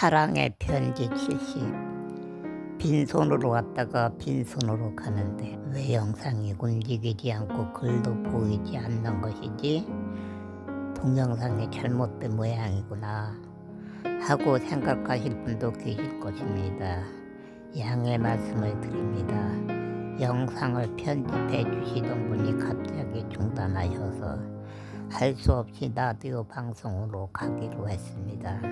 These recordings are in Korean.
사랑의 편지 70. 빈손으로 왔다가 빈손으로 가는데 왜 영상이 움직이지 않고 글도 보이지 않는 것이지? 동영상이 잘못된 모양이구나 하고 생각하실 분도 계실 것입니다. 양해 말씀을 드립니다. 영상을 편집해 주시던 분이 갑자기 중단하셔서 할 수 없이 라디오 방송으로 가기로 했습니다.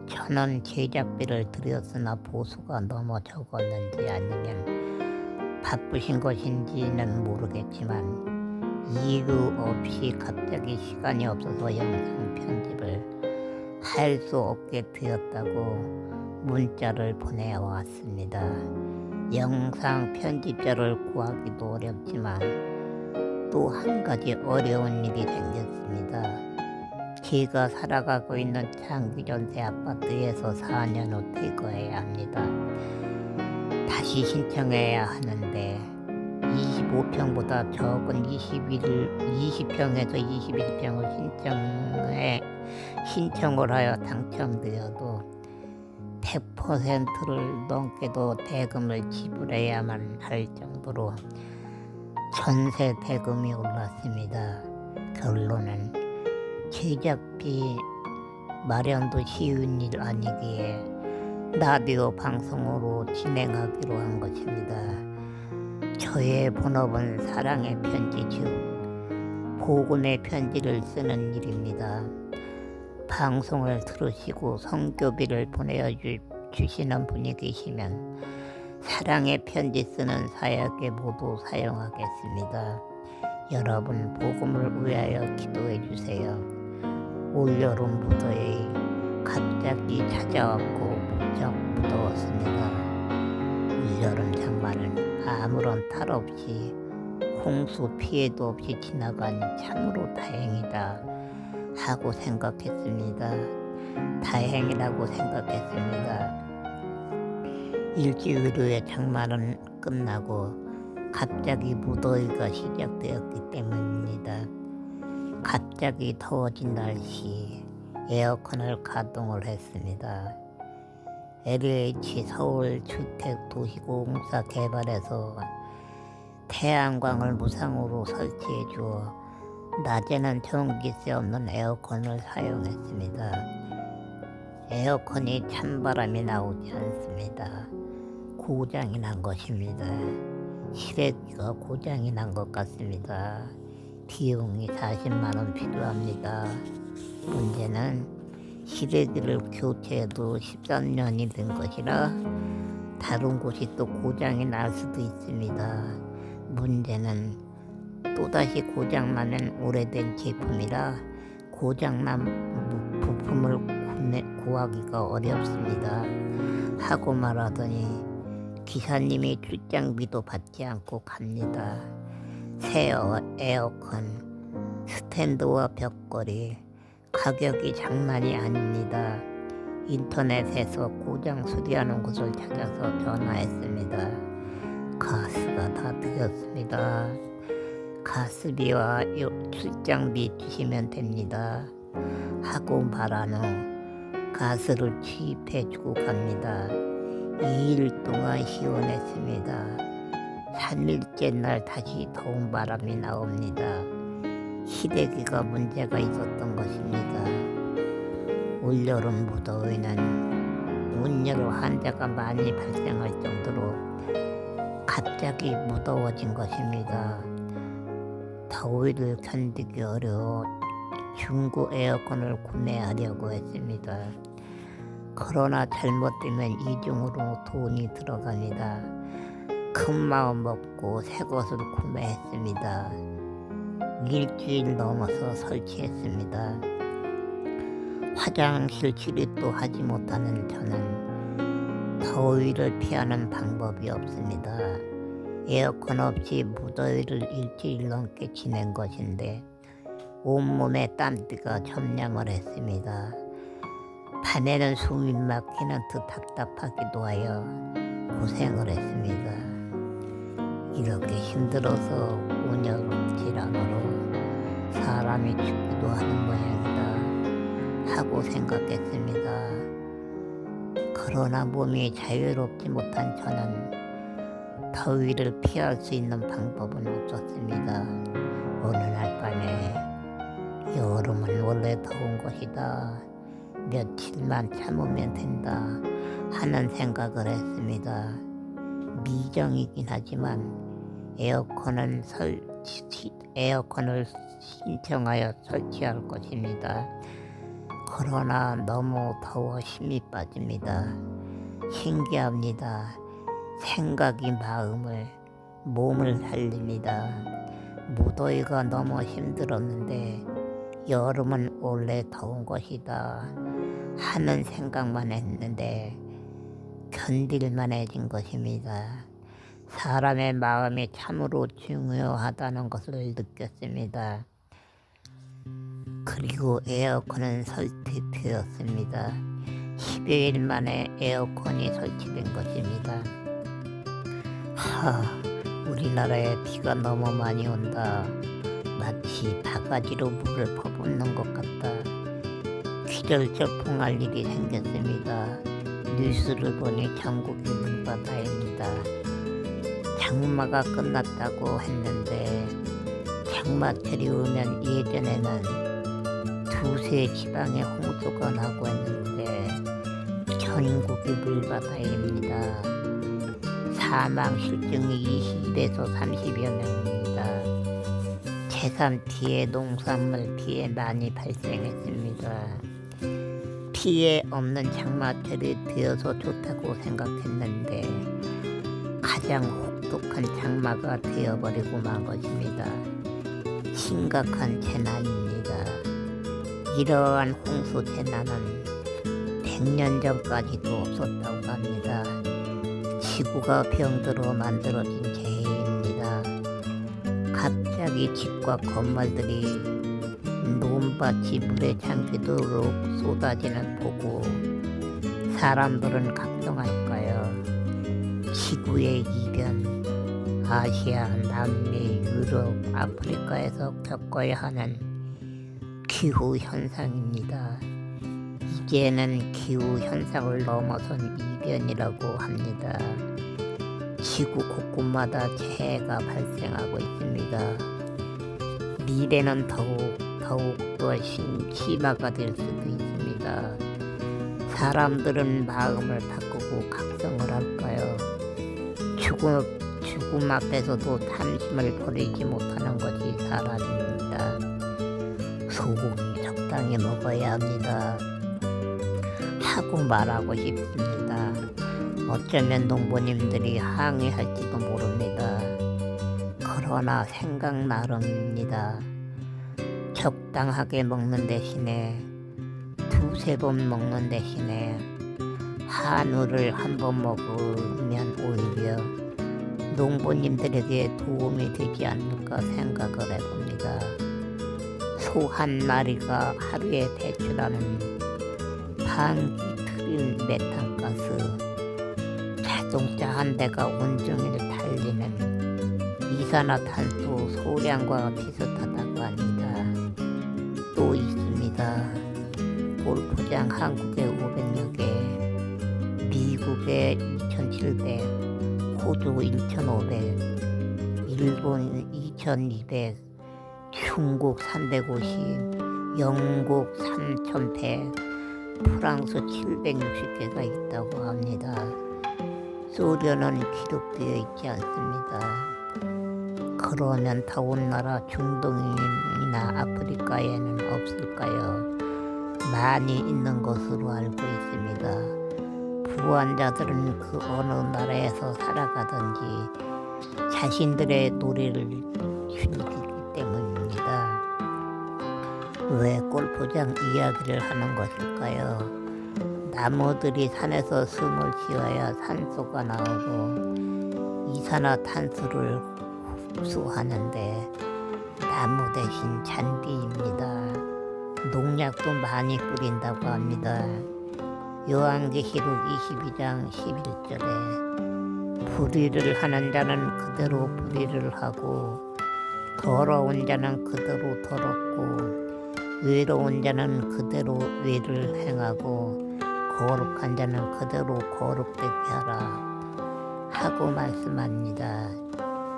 저는 제작비를 들였으나 보수가 너무 적었는지 아니면 바쁘신 것인지는 모르겠지만 이유 없이 갑자기 시간이 없어서 영상 편집을 할 수 없게 되었다고 문자를 보내왔습니다. 영상 편집자를 구하기도 어렵지만 또 한 가지 어려운 일이 생겼습니다. 제가 살아가고 있는 장기전세 아파트에서 4년 후 퇴거해야 합니다. 다시 신청해야 하는데 25평보다 적은 20평에서 21평을 신청을 하여 당첨되어도 100%를 넘게도 대금을 지불해야만 할 정도로 전세 대금이 올랐습니다. 결론은 제작비 마련도 쉬운 일 아니기에 라디오 방송으로 진행하기로 한 것입니다. 저의 본업은 사랑의 편지 즉 복음의 편지를 쓰는 일입니다. 방송을 들으시고 성교비를 보내주시는 분이 계시면 사랑의 편지 쓰는 사역에 모두 사용하겠습니다. 여러분 복음을 위하여 기도해 주세요. 올여름 무더위 갑자기 찾아왔고 무척 무더웠습니다. 올여름 장마는 아무런 탈 없이 홍수 피해도 없이 지나가니 참으로 다행이다 하고 생각했습니다. 다행이라고 생각했습니다. 일주일 후에 장마는 끝나고 갑자기 무더위가 시작되었기 때문입니다. 갑자기 더워진 날씨 에어컨을 가동을 했습니다. LH 서울주택도시공사 개발에서 태양광을 무상으로 설치해 주어 낮에는 전기세 없는 에어컨을 사용했습니다. 에어컨이 찬바람이 나오지 않습니다. 고장이 난 것입니다. 실외기가 고장이 난 것 같습니다. 비용이 40만원 필요합니다. 문제는 실외기를 교체해도 13년이 된 것이라 다른 곳이 또 고장이 날 수도 있습니다. 문제는 또다시 고장나는 오래된 제품이라 고장난 부품을 구하기가 어렵습니다 하고 말하더니 기사님이 출장비도 받지 않고 갑니다. 새 에어컨 스탠드와 벽걸이 가격이 장난이 아닙니다. 인터넷에서 고장 수리하는 곳을 찾아서 전화했습니다. 가스가 다 되었습니다. 가스비와 출장비 주시면 됩니다 하고 말한 후 가스를 취입해주고 갑니다. 2일 동안 시원했습니다. 3일째 날 다시 더운 바람이 나옵니다. 실외기가 문제가 있었던 것입니다. 올여름 무더위는 운여로 환자가 많이 발생할 정도로 갑자기 무더워진 것입니다. 더위를 견디기 어려워 중고 에어컨을 구매하려고 했습니다. 그러나 잘못되면 이중으로 돈이 들어갑니다. 큰 마음 먹고 새 것을 구매했습니다. 일주일 넘어서 설치했습니다. 화장실 출입도 하지 못하는 저는 더위를 피하는 방법이 없습니다. 에어컨 없이 무더위를 일주일 넘게 지낸 것인데 온몸에 땀띠가 점령을 했습니다. 밤에는 숨이 막히는 듯 답답하기도 하여 고생을 했습니다. 이렇게 힘들어서 운여로 질환으로 사람이 죽기도 하는 모양이다 하고 생각했습니다. 그러나 몸이 자유롭지 못한 저는 더위를 피할 수 있는 방법은 없었습니다. 어느 날 밤에 여름은 원래 더운 것이다. 며칠만 참으면 된다 하는 생각을 했습니다. 미정이긴 하지만 에어컨을 신청하여 설치할 것입니다. 그러나 너무 더워 힘이 빠집니다. 신기합니다. 생각이 몸을 살립니다. 무더위가 너무 힘들었는데 여름은 원래 더운 것이다 하는 생각만 했는데 견딜만해진 것입니다. 사람의 마음이 참으로 중요하다는 것을 느꼈습니다. 그리고 에어컨은 설치되었습니다. 10여일 만에 에어컨이 설치된 것입니다. 우리나라에 비가 너무 많이 온다. 마치 바가지로 물을 퍼붓는 것 같다. 기절초풍할 일이 생겼습니다. 뉴스를 보니 전국이 물바다입니다. 장마가 끝났다고 했는데 장마철이 오면 예전에는 두세 지방에 홍수가 나고 했는데 전국이 물바다입니다. 사망 실종이 20에서 30여 명입니다. 재산 피해, 농산물 피해 많이 발생했습니다. 피해 없는 장마철이 되어서 좋다고 생각했는데 가장 혹독한 장마가 되어버리고 만 것입니다. 심각한 재난입니다. 이러한 홍수 재난은 100년 전까지도 없었다고 합니다. 지구가 병들어 만들어진 재해입니다. 갑자기 집과 건물들이 논밭이 물에 잠기도록 쏟아지는 보고 사람들은 각성할까요? 지구의 이변, 아시아, 남미, 유럽, 아프리카에서 겪어야 하는 기후 현상입니다. 이제는 기후 현상을 넘어선 이변이라고 합니다. 지구 곳곳마다 재해가 발생하고 있습니다. 미래는 더욱더 심화가 될 수도 있습니다. 사람들은 마음을 바꾸고 각성을 할까요? 죽음 앞에서도 탐심을 버리지 못하는 것이 사람입니다. 소고기 적당히 먹어야 합니다. 하고 말하고 싶습니다. 어쩌면 농부님들이 항의할지도 모릅니다. 그러나 생각 나름입니다. 적당하게 먹는 대신에 두세 번 먹는 대신에 한우를 한 번 먹으면 오히려 농부님들에게 도움이 되지 않을까 생각을 해봅니다. 소 한 마리가 하루에 배출하는 반기트릴 메탄가스, 자동차 한 대가 온종일 달리는 이산화탄소 소량과 비슷하다고 합니다. 또 있습니다. 골프장 한국에 500여 개, 미국에 2,700, 호주 1,500, 일본 2,200, 중국 350, 영국 3,100, 프랑스 760개가 있다고 합니다. 소련은 기록되어 있지 않습니다. 그러면 더운 나라 중동이나 아프리카에는 없을까요? 많이 있는 것으로 알고 있습니다. 부환자들은 그 어느 나라에서 살아가든지 자신들의 노래를 즐기기 때문입니다. 왜 골프장 이야기를 하는 것일까요? 나무들이 산에서 숨을 쉬어야 산소가 나오고 이산화탄소를 흡수하는데 나무 대신 잔디입니다. 농약도 많이 뿌린다고 합니다. 요한계시록 22장 11절에 불의를 하는 자는 그대로 불의를 하고 더러운 자는 그대로 더럽고 외로운 자는 그대로 외를 행하고 거룩한 자는 그대로 거룩되게 하라 하고 말씀합니다.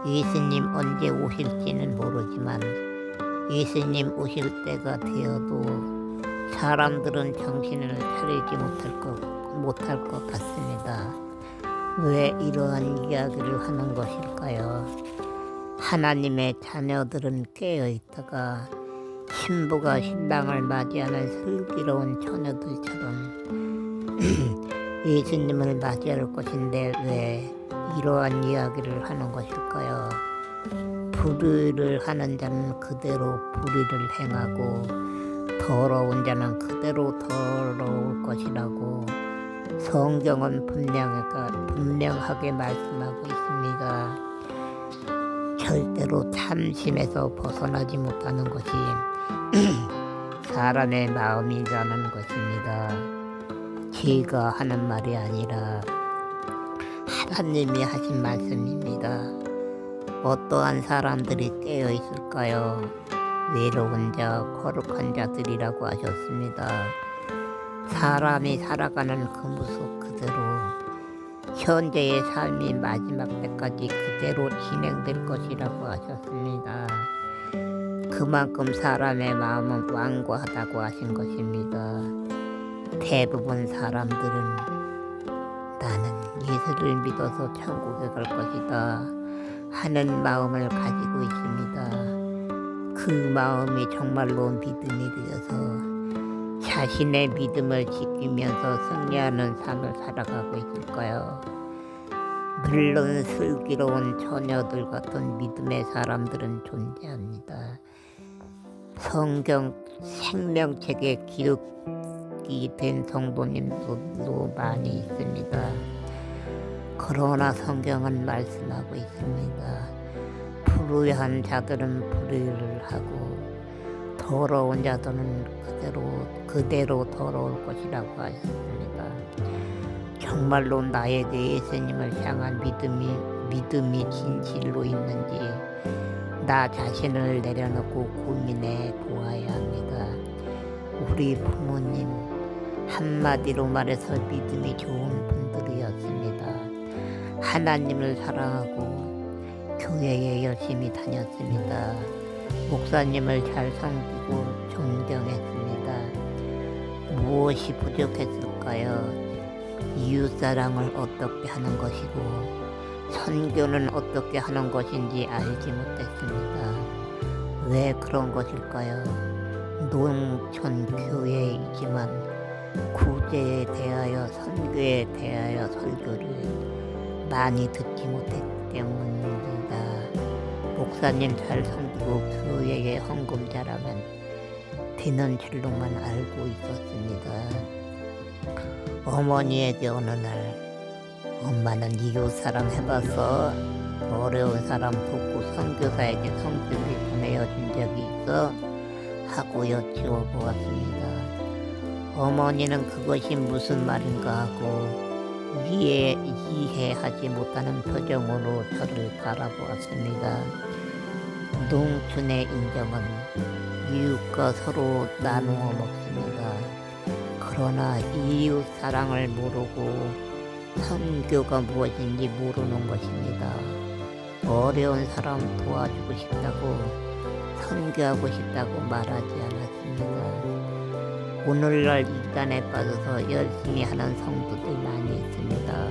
예수님 언제 오실지는 모르지만 예수님 오실 때가 되어도 사람들은 정신을 차리지 못할 것 같습니다. 왜 이러한 이야기를 하는 것일까요? 하나님의 자녀들은 깨어있다가 신부가 신랑을 맞이하는 슬기로운 처녀들처럼 예수님을 맞이할 것인데 왜 이러한 이야기를 하는 것일까요? 불의를 하는 자는 그대로 불의를 행하고 더러운 자는 그대로 더러울 것이라고 성경은 분명하게 말씀하고 있습니다. 절대로 참심에서 벗어나지 못하는 것이 사람의 마음이라는 것입니다. 제가 하는 말이 아니라 하나님이 하신 말씀입니다. 어떠한 사람들이 깨어 있을까요? 외로운 자, 거룩한 자들이라고 하셨습니다. 사람이 살아가는 그 모습 그대로 현재의 삶이 마지막 때까지 그대로 진행될 것이라고 하셨습니다. 그만큼 사람의 마음은 완고하다고 하신 것입니다. 대부분 사람들은 나는 예수를 믿어서 천국에 갈 것이다 하는 마음을 가지고 있습니다. 그 마음이 정말로 믿음이 되어서 자신의 믿음을 지키면서 승리하는 삶을 살아가고 있을까요? 물론 슬기로운 처녀들 같은 믿음의 사람들은 존재합니다. 성경 생명책에 기록이 된 성도님도 많이 있습니다. 그러나 성경은 말씀하고 있습니다. 불의한 자들은 불의를 하고 더러운 자들은 그대로 더러울 것이라고 하셨습니다. 정말로 나에게 예수님을 향한 믿음이 진실로 있는지 나 자신을 내려놓고 고민해 보아야 합니다. 우리 부모님 한마디로 말해서 믿음이 좋은 분들이었습니다. 하나님을 사랑하고 교회에 열심히 다녔습니다. 목사님을 잘 섬기고 존경했습니다. 무엇이 부족했을까요? 이웃사랑을 어떻게 하는 것이고 선교는 어떻게 하는 것인지 알지 못했습니다. 왜 그런 것일까요? 농촌 교회이지만 구제에 대하여 선교에 대하여 설교를 많이 듣지 못했기 때문입니다. 목사님 잘 섬기고 교회에 헌금 잘하면 되는 줄로만 알고 있었습니다. 어머니에게 어느 날 엄마는 이웃사랑 해봐서 어려운 사람 돕고 선교사에게 성경을 보내준 적이 있어? 하고 여쭈어 보았습니다. 어머니는 그것이 무슨 말인가 하고 이해하지 못하는 표정으로 저를 바라보았습니다. 농촌의 인정은 이웃과 서로 나누어 먹습니다. 그러나 이웃 사랑을 모르고 선교가 무엇인지 모르는 것입니다. 어려운 사람 도와주고 싶다고 선교하고 싶다고 말하지 않았습니다. 오늘날 이단에 빠져서 열심히 하는 성도들 많이 있습니다.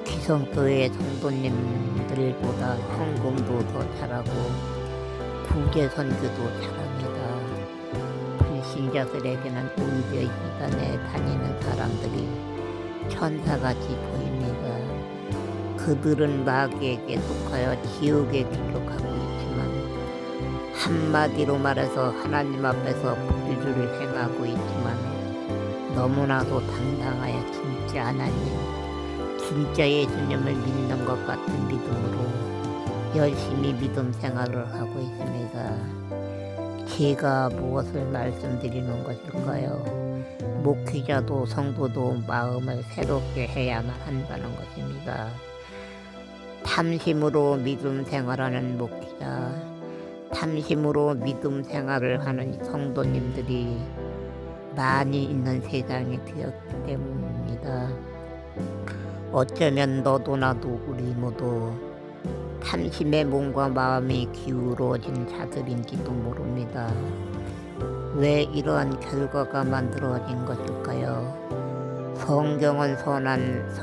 기성교회 성도님들보다 헌금도 더 잘하고 구제 선교도 잘합니다. 불신자들에게는 오히려 이단에 다니는 사람들이 천사같이 보입니다. 그들은 마귀에게 속하여 지옥에 기록하고 있지만 한마디로 말해서 하나님 앞에서 불의를 행하고 있지만 너무나도 당당하여 진짜 하나님, 진짜 예수님을 믿는 것 같은 믿음으로 열심히 믿음 생활을 하고 있습니다. 제가 무엇을 말씀드리는 것일까요? 목회자도 성도도 마음을 새롭게 해야만 한다는 것입니다. 탐심으로 믿음 생활하는 목회자, 탐심으로 믿음 생활을 하는 성도님들이 많이 있는 세상이 되었기 때문입니다. 어쩌면 너도 나도 우리 모두 탐심의 몸과 마음이 기울어진 자들인지도 모릅니다. 왜 이러한 결과가 만들어진 것일까요? 성경은 선한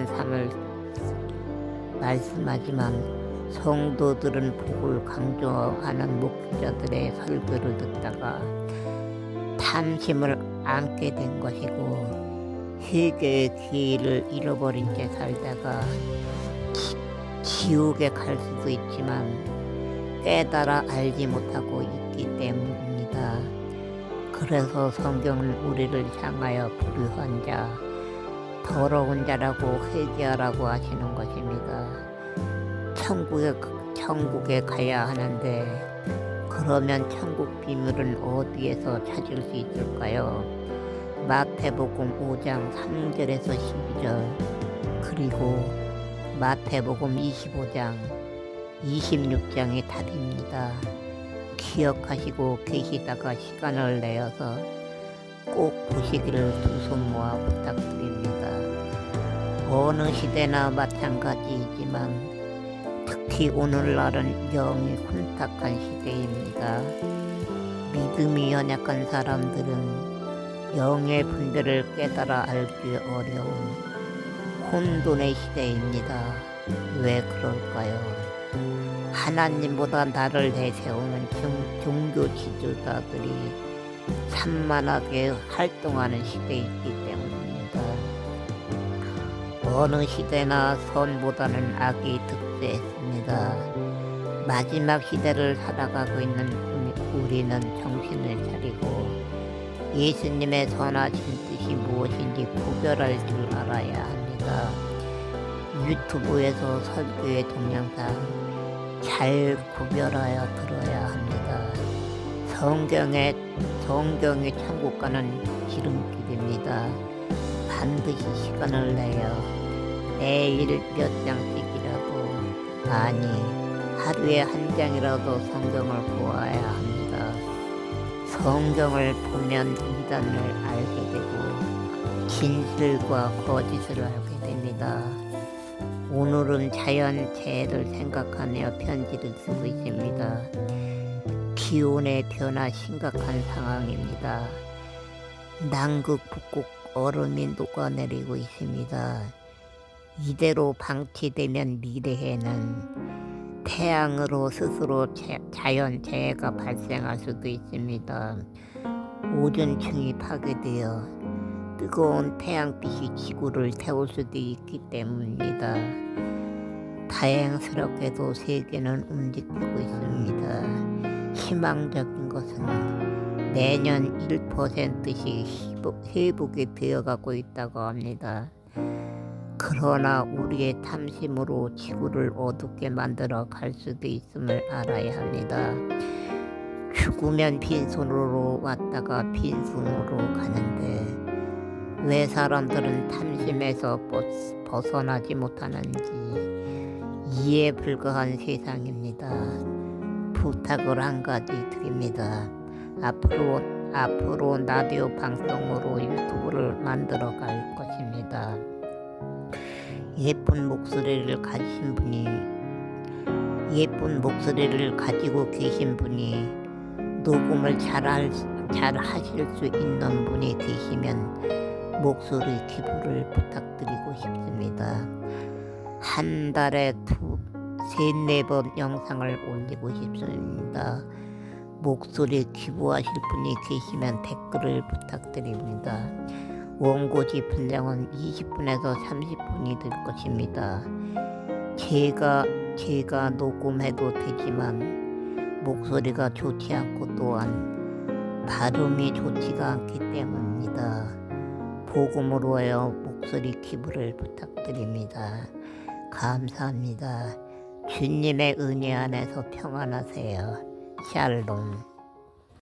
삶을 말씀하지만 성도들은 복을 강조하는 목자들의 설교를 듣다가 탐심을 안게 된 것이고 회개의 기회를 잃어버린 채 살다가 지옥에 갈 수도 있지만 깨달아 알지 못하고 있기 때문입니다. 그래서 성경은 우리를 향하여 불의한 자, 더러운 자라고 회개하라고 하시는 것입니다. 천국에 가야 하는데 그러면 천국 비밀은 어디에서 찾을 수 있을까요? 마태복음 5장 3절에서 12절 그리고 마태복음 25장 26장의 답입니다. 기억하시고 계시다가 시간을 내어서 꼭 보시기를 두 손 모아 부탁드립니다. 어느 시대나 마찬가지이지만 특히 오늘날은 영이 혼탁한 시대입니다. 믿음이 연약한 사람들은 영의 분별을 깨달아 알기 어려운 혼돈의 시대입니다. 왜 그럴까요? 하나님보다 나를 내세우는 종교 지도자들이 산만하게 활동하는 시대이기 때문입니다. 어느 시대나 선보다는 악이 득세했습니다. 마지막 시대를 살아가고 있는 우리는 정신을 차리고 예수님의 선하신 뜻이 무엇인지 구별할 줄 알아야 합니다. 유튜브에서 설교의 동영상 잘 구별하여 들어야 합니다. 성경의 천국과는 지름길입니다. 반드시 시간을 내어 매일 몇 장씩이라도 아니 하루에 한 장이라도 성경을 보아야 합니다. 성경을 보면 이단을 알게 되고 진실과 거짓을 알게 됩니다. 오늘은 자연재해를 생각하며 편지를 쓰고 있습니다. 기온의 변화 심각한 상황입니다. 남극 북극 얼음이 녹아내리고 있습니다. 이대로 방치되면 미래에는 태양으로 스스로 자연재해가 발생할 수도 있습니다. 오존층이 파괴되어 뜨거운 태양빛이 지구를 태울 수도 있기 때문입니다. 다행스럽게도 세계는 움직이고 있습니다. 희망적인 것은 매년 1%씩 회복이 되어가고 있다고 합니다. 그러나 우리의 탐심으로 지구를 어둡게 만들어 갈 수도 있음을 알아야 합니다. 죽으면 빈손으로 왔다가 빈손으로 가는데 왜 사람들은 탐심에서 벗어나지 못하는지 이해 불가한 세상입니다. 부탁을 한 가지 드립니다. 앞으로 라디오 방송으로 유튜브를 만들어 갈 것입니다. 예쁜 목소리를 가지고 계신 분이 녹음을 잘 하실 수 있는 분이 계시면 목소리 기부를 부탁드리고 싶습니다. 한 달에 3-4번 영상을 올리고 싶습니다. 목소리 기부하실 분이 계시면 댓글을 부탁드립니다. 원고지 분량은 20분에서 30분이 될 것입니다. 제가 녹음해도 되지만 목소리가 좋지 않고 또한 발음이 좋지가 않기 때문입니다. 복음으로 하여 목소리 기부를 부탁드립니다. 감사합니다. 주님의 은혜 안에서 평안하세요. 샬롬.